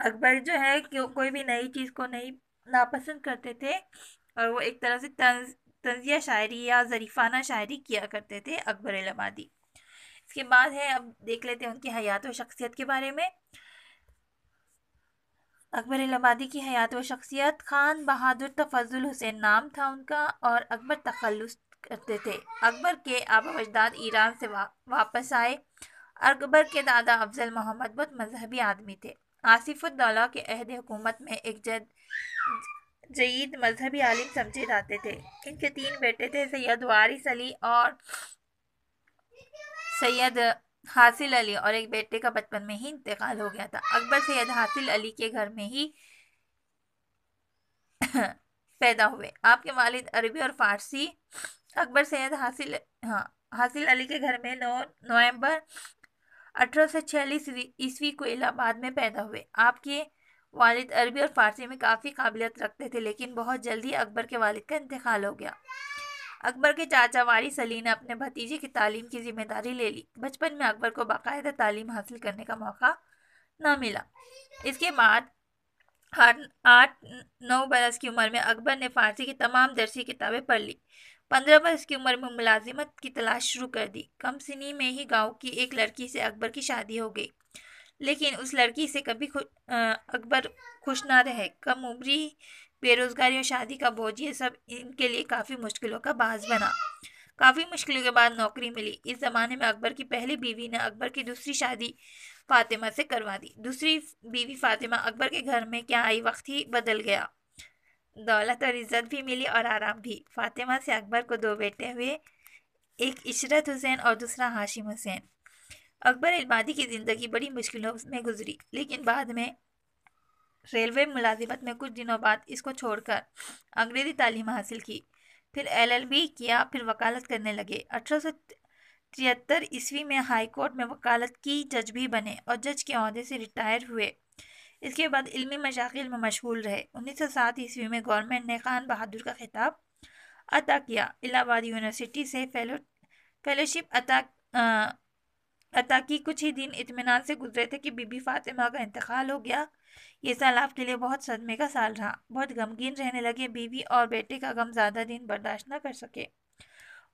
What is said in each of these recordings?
اکبر جو ہے کہ کوئی بھی نئی چیز کو نہیں ناپسند کرتے تھے، اور وہ ایک طرح سے طنزیہ شاعری یا ظریفانہ شاعری کیا کرتے تھے اکبر الہآبادی۔ اس کے بعد ہے، اب دیکھ لیتے ہیں ان کی حیات و شخصیت کے بارے میں۔ اکبر الہآبادی کی حیات و شخصیت: خان بہادر تفضل حسین نام تھا ان کا، اور اکبر تخلص کرتے تھے۔ اکبر کے آبا و اجداد ایران سے واپس آئے۔ اکبر کے دادا افضل محمد بہت مذہبی آدمی تھے۔ آصف الدولہ کے عہد حکومت میں ایک جید مذہبی عالم سمجھے جاتے تھے۔ ان کے 3 بیٹے تھے، سید وارث علی اور سید حاصل علی، اور ایک بیٹے کا بچپن میں ہی انتقال ہو گیا تھا۔ اکبر سید حاصل علی کے گھر میں ہی پیدا ہوئے۔ آپ کے والد عربی اور فارسی۔ اکبر سید حاصل علی کے گھر میں 9 نومبر 1846 عیسوی کو الہ آباد میں پیدا ہوئے۔ آپ کے والد عربی اور فارسی میں کافی قابلیت رکھتے تھے، لیکن بہت جلدی اکبر کے والد کا انتقال ہو گیا۔ اکبر کے چاچا وارث علی نے اپنے بھتیجے کی تعلیم کی ذمہ داری لے لی۔ بچپن میں اکبر کو باقاعدہ تعلیم حاصل کرنے کا موقع نہ ملا۔ اس کے بعد 8-9 برس کی عمر میں اکبر نے فارسی کی تمام درسی کتابیں پڑھ لی۔ 15 برس کی عمر میں ملازمت کی تلاش شروع کر دی۔ کم سنی میں ہی گاؤں کی ایک لڑکی سے اکبر کی شادی ہو گئی، لیکن اس لڑکی سے کبھی اکبر خوش نہ رہے۔ کم عمری، بے روزگاری اور شادی کا بوجھ، یہ سب ان کے لیے کافی مشکلوں کا باعث بنا۔ کافی مشکلوں کے بعد نوکری ملی۔ اس زمانے میں اکبر کی پہلی بیوی نے اکبر کی دوسری شادی فاطمہ سے کروا دی۔ دوسری بیوی فاطمہ اکبر کے گھر میں کیا آئی، وقت ہی بدل گیا۔ دولت اور عزت بھی ملی اور آرام بھی۔ فاطمہ سے اکبر کو 2 بیٹے ہوئے، ایک عشرت حسین اور دوسرا ہاشم حسین۔ اکبر الہآبادی کی زندگی بڑی مشکلوں میں گزری، لیکن بعد میں ریلوے ملازمت میں کچھ دنوں بعد اس کو چھوڑ کر انگریزی تعلیم حاصل کی، پھر LLB کیا، پھر وکالت کرنے لگے۔ 1873 عیسوی میں ہائی کورٹ میں وکالت کی جج بھی بنے اور جج کے عہدے سے ریٹائر ہوئے۔ اس کے بعد علمی مشاغل میں مشغول رہے۔ 1907 عیسوی میں گورنمنٹ نے خان بہادر کا خطاب عطا کیا۔ الہ آباد یونیورسٹی سے فیلوشپ عطا کی۔ کچھ ہی دن اطمینان سے گزرے تھے کہ بی بی فاطمہ کا انتقال ہو گیا۔ یہ سال آپ کے لیے بہت صدمے کا سال رہا۔ بہت غمگین رہنے لگے، بیوی اور بیٹے کا غم زیادہ دن برداشت نہ کر سکے۔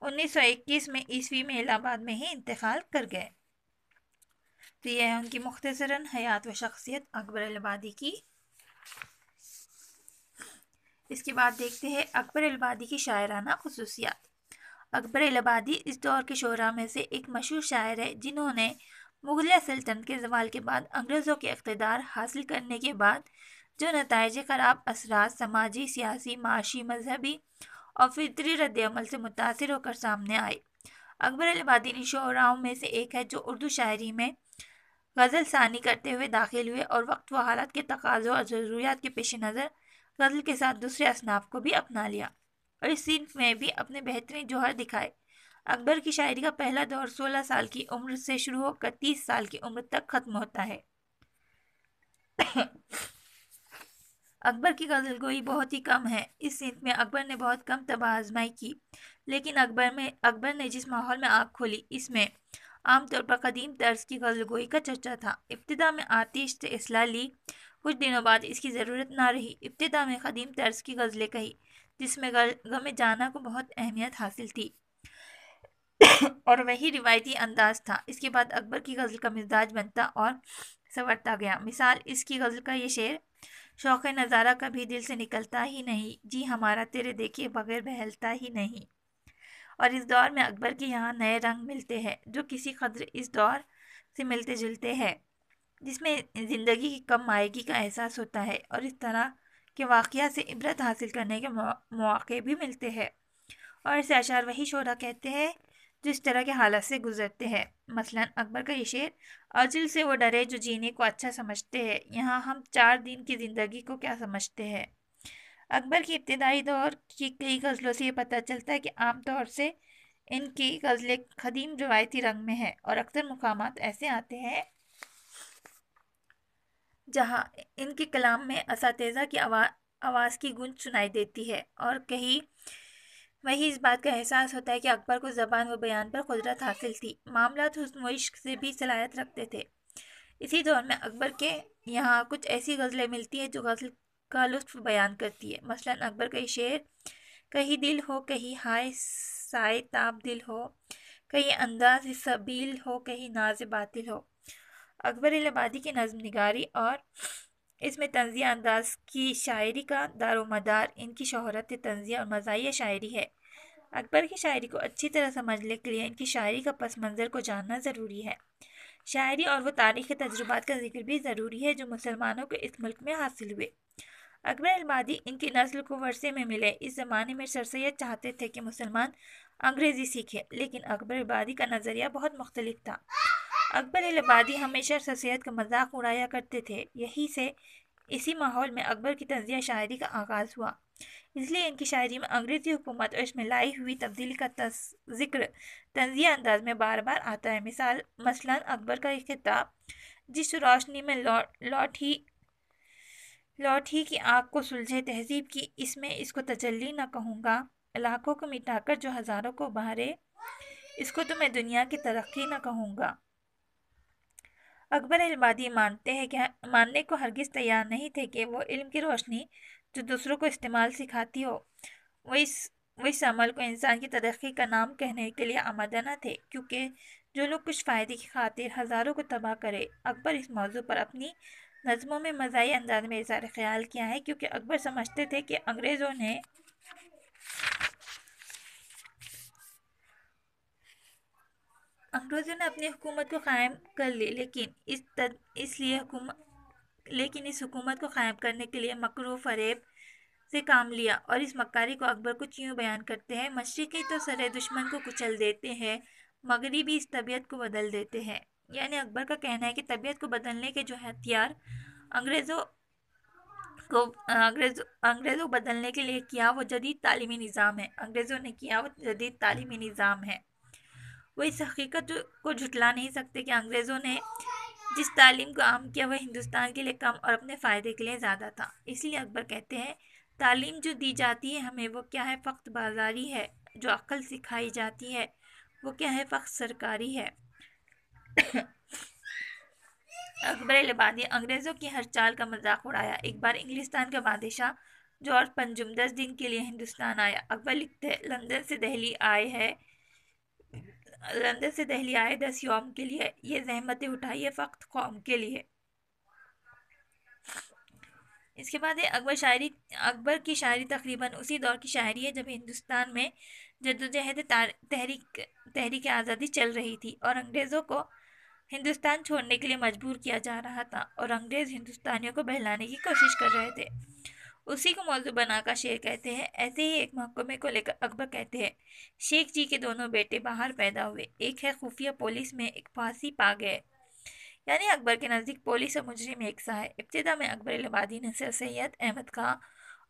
1921 میں عیسوی میں الہ آباد میں ہی انتقال کر گئے۔ تو یہ ہے ان کی مختصراً حیات و شخصیت اکبر الہآبادی کی۔ اس کے بعد دیکھتے ہیں اکبر الہآبادی کی شاعرانہ خصوصیات۔ اکبر الہآبادی اس دور کے شعراء میں سے ایک مشہور شاعر ہے، جنہوں نے مغلیہ سلطنت کے زوال کے بعد انگریزوں کے اقتدار حاصل کرنے کے بعد جو نتائج خراب اثرات سماجی، سیاسی، معاشی، مذہبی اور فطری رد عمل سے متاثر ہو کر سامنے آئے۔ اکبر الہآبادی ان شعراؤں میں سے ایک ہے جو اردو شاعری میں غزل ثانی کرتے ہوئے داخل ہوئے اور وقت و حالت کے تقاضوں اور ضروریات کے پیش نظر غزل کے ساتھ دوسرے اصناف کو بھی اپنا لیا اور اس صنف میں بھی اپنے بہترین جوہر دکھائے۔ اکبر کی شاعری کا پہلا دور 16 سال کی عمر سے شروع ہو کر 30 سال کی عمر تک ختم ہوتا ہے۔ اکبر کی غزل گوئی بہت ہی کم ہے۔ اس صنف میں اکبر نے بہت کم طبع آزمائی کی، لیکن اکبر نے جس ماحول میں آنکھ کھولی، اس میں عام طور پر قدیم طرز کی غزل گوئی کا چرچا تھا۔ ابتدا میں آتش سے اصلاح لی، کچھ دنوں بعد اس کی ضرورت نہ رہی۔ ابتدا میں قدیم طرز کی غزلیں کہی، جس میں غم جانا کو بہت اہمیت حاصل تھی اور وہی روایتی انداز تھا۔ اس کے بعد اکبر کی غزل کا مزاج بنتا اور سنورتا گیا۔ مثال اس کی غزل کا یہ شعر: شوق نظارہ کبھی دل سے نکلتا ہی نہیں، جی ہمارا تیرے دیکھے بغیر بہلتا ہی نہیں۔ اور اس دور میں اکبر کے یہاں نئے رنگ ملتے ہیں جو کسی قدر اس دور سے ملتے جلتے ہیں، جس میں زندگی کی کم مائگی کا احساس ہوتا ہے اور اس طرح کے واقعات سے عبرت حاصل کرنے کے مواقع بھی ملتے ہیں۔ اور اسے اشعار وہی شعراء کہتے ہیں جو اس طرح کے حالات سے گزرتے ہیں۔ مثلاً اکبر کا یہ شعر: اجل سے وہ ڈرے جو جینے کو اچھا سمجھتے ہیں، یہاں ہم 4 دن کی زندگی کو کیا سمجھتے ہیں۔ اکبر کی ابتدائی دور کی کئی غزلوں سے یہ پتہ چلتا ہے کہ عام طور سے ان کی غزلیں قدیم روایتی رنگ میں ہیں اور اکثر مقامات ایسے آتے ہیں جہاں ان کے کلام میں اساتذہ کی آواز کی گونج سنائی دیتی ہے، اور کہیں وہی اس بات کا احساس ہوتا ہے کہ اکبر کو زبان و بیان پر قدرت حاصل تھی۔ معاملات حسن و عشق سے بھی صلاحیت رکھتے تھے۔ اسی دور میں اکبر کے یہاں کچھ ایسی غزلیں ملتی ہیں جو غزل کا لطف بیان کرتی ہے. مثلاً اکبر کا یہ شعر: کہیں دل ہو کہیں ہائے سائے تاب دل ہو، کہیں انداز سبیل ہو کہیں ناز باطل ہو. اکبر الہآبادی کی نظم نگاری اور اس میں طنزیہ انداز کی شاعری کا دار و مدار ان کی شہرت طنزیہ اور مزاحیہ شاعری ہے. اکبر کی شاعری کو اچھی طرح سمجھنے کے لیے ان کی شاعری کا پس منظر کو جاننا ضروری ہے. شاعری اور وہ تاریخی تجربات کا ذکر بھی ضروری ہے جو مسلمانوں کو اس ملک میں حاصل ہوئے. اکبر الہآبادی ان کی نسل کو ورثے میں ملے. اس زمانے میں سر سید چاہتے تھے کہ مسلمان انگریزی سیکھے، لیکن اکبر الہآبادی کا نظریہ بہت مختلف تھا. اکبر الہآبادی ہمیشہ سر سید کا مذاق اڑایا کرتے تھے. اسی ماحول میں اکبر کی طنزیہ شاعری کا آغاز ہوا. اس لیے ان کی شاعری میں انگریزی حکومت اور اس میں لائی ہوئی تبدیلی کا ذکر طنزیہ انداز میں بار بار آتا ہے. مثلاً اکبر کا ایک خطاب: جس روشنی میں لوٹ ہی کی آگ کو سلجھے تہذیب کی، اس میں اس کو تجلی نہ کہوں گا. لاکھوں کو مٹا کر جو ہزاروں کو ابھارے، اس کو تو میں دنیا کی ترقی نہ کہوں گا. اکبر الہآبادی ماننے کو ہرگز تیار نہیں تھے کہ وہ علم کی روشنی جو دوسروں کو استعمال سکھاتی ہو، وہ اس عمل کو انسان کی ترقی کا نام کہنے کے لیے آمادہ نہ تھے، کیونکہ جو لوگ کچھ فائدے کی خاطر ہزاروں کو تباہ کرے. اکبر اس موضوع پر اپنی نظموں میں مزاحیہ انداز میں اظہار خیال کیا ہے، کیونکہ اکبر سمجھتے تھے کہ انگریزوں نے اپنی حکومت کو قائم کر لی، لیکن اس حکومت کو قائم کرنے کے لیے مکر و فریب سے کام لیا. اور اس مکاری کو اکبر کچھ یوں بیان کرتے ہیں: مشرقی تو سرے دشمن کو کچل دیتے ہیں، مغربی اس طبیعت کو بدل دیتے ہیں. یعنی اکبر کا کہنا ہے کہ طبیعت کو بدلنے کے جو ہتھیار انگریزوں بدلنے کے لیے کیا وہ جدید تعلیمی نظام ہے. انگریزوں نے کیا وہ جدید تعلیمی نظام ہے. وہ اس حقیقت کو جھٹلا نہیں سکتے کہ انگریزوں نے جس تعلیم کو عام کیا وہ ہندوستان کے لیے کم اور اپنے فائدے کے لیے زیادہ تھا. اس لیے اکبر کہتے ہیں: تعلیم جو دی جاتی ہے ہمیں وہ کیا ہے فقط بازاری ہے، جو عقل سکھائی جاتی ہے وہ کیا ہے فقط سرکاری ہے. اکبر الہآبادی انگریزوں کی ہر چال کا مذاق اڑایا. ایک بار انگلستان کا بادشاہ جارج پنجم 10 دن کے لیے ہندوستان آیا. اکبر لکھتے ہیں: لندن سے دہلی آئے 10 یوم کے لیے، یہ زحمتیں اٹھائیے فقط قوم کے لیے. اس کے بعد اکبر کی شاعری تقریباً اسی دور کی شاعری ہے جب ہندوستان میں جدوجہد تحریک آزادی چل رہی تھی اور انگریزوں کو ہندوستان چھوڑنے کے لیے مجبور کیا جا رہا تھا، اور انگریز ہندوستانیوں کو بہلانے کی کوشش کر رہے تھے. اسی کو موضوع بنا کر شعر کہتے ہیں. ایسے ہی ایک محکمے کو لے کر اکبر کہتے ہیں: شیخ جی کے دونوں بیٹے باہر پیدا ہوئے، ایک ہے خفیہ پولیس میں، ایک پھانسی پا گئے. یعنی اکبر کے نزدیک پولیس اور مجرم ایک سا ہے. ابتدا میں اکبر الہآبادی نے سر سید احمد خاں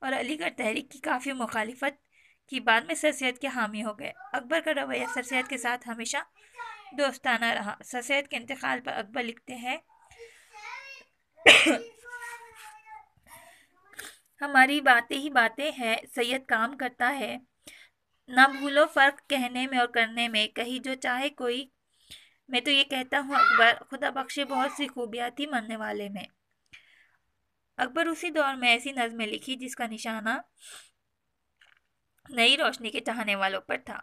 اور علی گڑھ تحریک کی کافی مخالفت کی، بعد میں سر سید کے حامی ہو گئے. اکبر کا رویہ سر سید کے ساتھ ہمیشہ دوستانہ رہا. سر سید کے انتقال پر اکبر لکھتے ہیں: ہماری باتیں ہی باتیں ہیں، سید کام کرتا ہے. نہ بھولو فرق کہنے میں اور کرنے میں، کہیں جو چاہے کوئی. میں تو یہ کہتا ہوں اکبر خدا بخشے بہت سی خوبیاں تھی مرنے والے میں. اکبر اسی دور میں ایسی نظمیں لکھی جس کا نشانہ نئی روشنی کے چاہنے والوں پر تھا.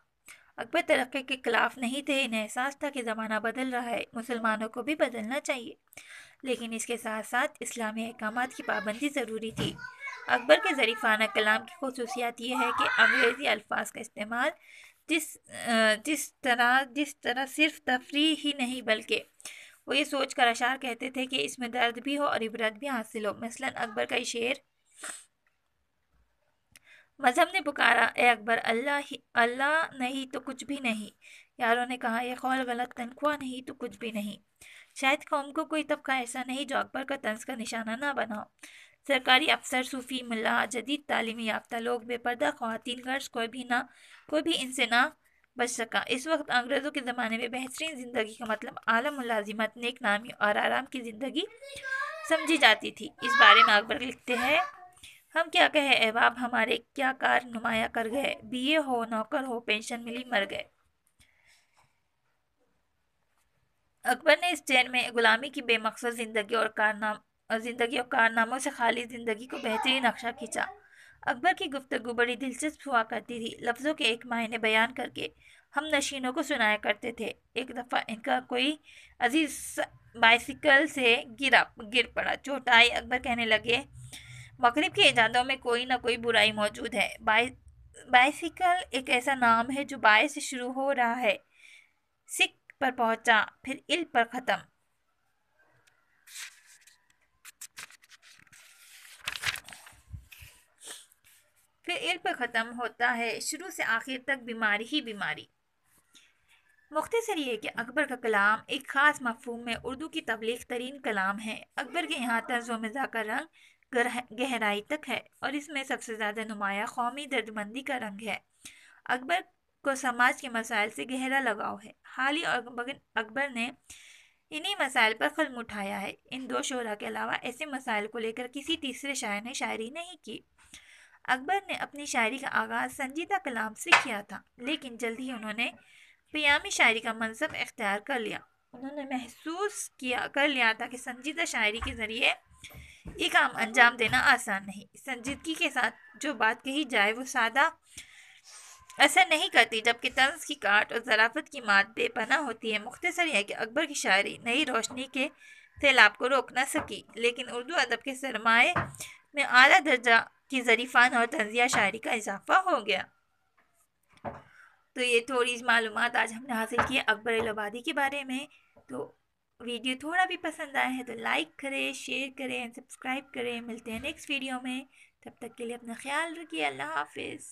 اکبر ترقی کے خلاف نہیں تھے. انہیں احساس تھا کہ زمانہ بدل رہا ہے، مسلمانوں کو بھی بدلنا چاہیے، لیکن اس کے ساتھ ساتھ اسلامی احکامات کی پابندی ضروری تھی. اکبر کے ظریفانہ کلام کی خصوصیت یہ ہے کہ انگریزی الفاظ کا استعمال جس طرح صرف تفریح ہی نہیں بلکہ وہ یہ سوچ کر اشعار کہتے تھے کہ اس میں درد بھی ہو اور عبرت بھی حاصل ہو. مثلاً اکبر کا شعر: مذہب نے پکارا اے اکبر، اللہ نہیں تو کچھ بھی نہیں. یاروں نے کہا یہ قول غلط، تنخواہ نہیں تو کچھ بھی نہیں. شاید قوم کو کوئی طبقہ ایسا نہیں جو اکبر کا طنز کا نشانہ نہ بنا ہو. سرکاری افسر، صوفی، ملا، جدید تعلیمی یافتہ لوگ، بے پردہ خواتین، غرض کوئی بھی ان سے نہ بچ سکا. اس وقت انگریزوں کے زمانے میں بہترین زندگی کا مطلب اعلیٰ ملازمت، نیک نامی اور آرام کی زندگی سمجھی جاتی تھی. اس بارے میں اکبر لکھتے ہیں: ہم کیا کہیں احباب، ہمارے کیا کار نمایاں کر گئے. BA ہو، نوکر ہو، پینشن ملی، مر گئے. اکبر نے اس چین میں غلامی کی بے مقصد زندگی اور کارناموں سے خالی زندگی کو بہترین نقشہ کھینچا۔ اکبر کی گفتگو بڑی دلچسپ ہوا کرتی تھی، لفظوں کے ایک معنی بیان کر کے ہم نشینوں کو سنایا کرتے تھے۔ ایک دفعہ ان کا کوئی عزیز بائسیکل سے گر پڑا، چوٹ آئی۔ اکبر کہنے لگے، مغرب کی ایجادوں میں کوئی نہ کوئی برائی موجود ہے۔ بائسیکل ایک ایسا نام ہے جو بائے سے شروع ہو رہا ہے، سکھ پر پہنچا، پھر ال پر ختم۔ ہوتا ہے، شروع سے آخر تک بیماری ہی بیماری۔ مختصر یہ کہ اکبر کا کلام ایک خاص مفہوم میں اردو کی تبلیغ ترین کلام ہے۔ اکبر کے یہاں طرز و مزاح کا رنگ گہرائی تک ہے، اور اس میں سب سے زیادہ نمایاں قومی دردمندی کا رنگ ہے۔ اکبر کو سماج کے مسائل سے گہرا لگاؤ ہے۔ حال ہی اکبر نے انہی مسائل پر قلم اٹھایا ہے۔ ان دو شعراء کے علاوہ ایسے مسائل کو لے کر کسی تیسرے شاعر نے شاعری نہیں کی۔ اکبر نے اپنی شاعری کا آغاز سنجیدہ کلام سے کیا تھا، لیکن جلد ہی انہوں نے پیامی شاعری کا منصب اختیار کر لیا۔ انہوں نے محسوس کر لیا تھا کہ سنجیدہ شاعری کے ذریعے یہ کام انجام دینا آسان نہیں۔ سنجیدگی کے ساتھ جو بات کہی جائے وہ سادہ اثر نہیں کرتی، جبکہ طنز کی کاٹ اور ظرافت کی مات بے پناہ ہوتی ہے۔ مختصر یہ کہ اکبر کی شاعری نئی روشنی کے سیلاب کو روک نہ سکی، لیکن اردو ادب کے سرمایے میں اعلیٰ درجہ کی ظریفانہ اور طنزیہ شاعری کا اضافہ ہو گیا۔ تو یہ تھوڑی معلومات آج ہم نے حاصل کی ہے اکبر الہ آبادی کے بارے میں۔ تو ویڈیو تھوڑا بھی پسند آیا ہے تو لائک کریں، شیئر کریں، سبسکرائب کریں۔ ملتے ہیں نیکسٹ ویڈیو میں، تب تک کے لیے اپنا خیال رکھیے۔ اللہ حافظ۔